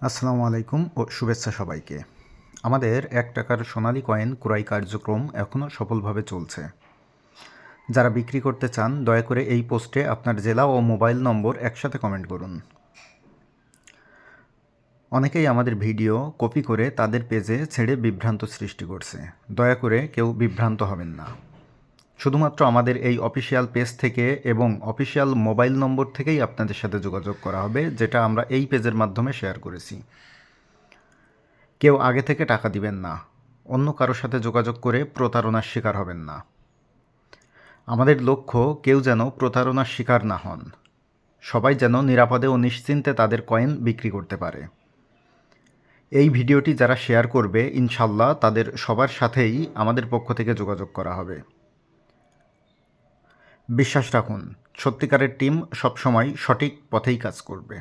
আসসালামু আলাইকুম ও শুভেচ্ছা সবাইকে। আমাদের ১ টাকার সোনালী কয়েন ক্রয় কার্যক্রম এখনও সফলভাবে চলছে। যারা বিক্রি করতে চান দয়া করে এই পোস্টে আপনার জেলা ও মোবাইল নম্বর একসাথে কমেন্ট করুন। অনেকেই আমাদের ভিডিও কপি করে তাদের পেজে ছেড়ে বিভ্রান্ত সৃষ্টি করছে। দয়া করে কেউ বিভ্রান্ত হবেন না। শুধুমাত্র আমাদের এই অফিসিয়াল পেজ থেকে এবং অফিসিয়াল মোবাইল নম্বর থেকেই আপনাদের সাথে যোগাযোগ করা হবে, যেটা আমরা এই পেজের মাধ্যমে শেয়ার করেছি। কেউ আগে থেকে টাকা দিবেন না, অন্য কারোর সাথে যোগাযোগ করে প্রতারণার শিকার হবেন না। আমাদের লক্ষ্য কেউ যেন প্রতারণার শিকার না হন, সবাই যেন নিরাপদে ও নিশ্চিন্তে তাদের কয়েন বিক্রি করতে পারে। এই ভিডিওটি যারা শেয়ার করবে ইনশাল্লাহ তাদের সবার সাথেই আমাদের পক্ষ থেকে যোগাযোগ করা হবে। বিশ্বাস রাখুন, সত্যিকারের টিম সবসময় সঠিক পথেই কাজ করবে।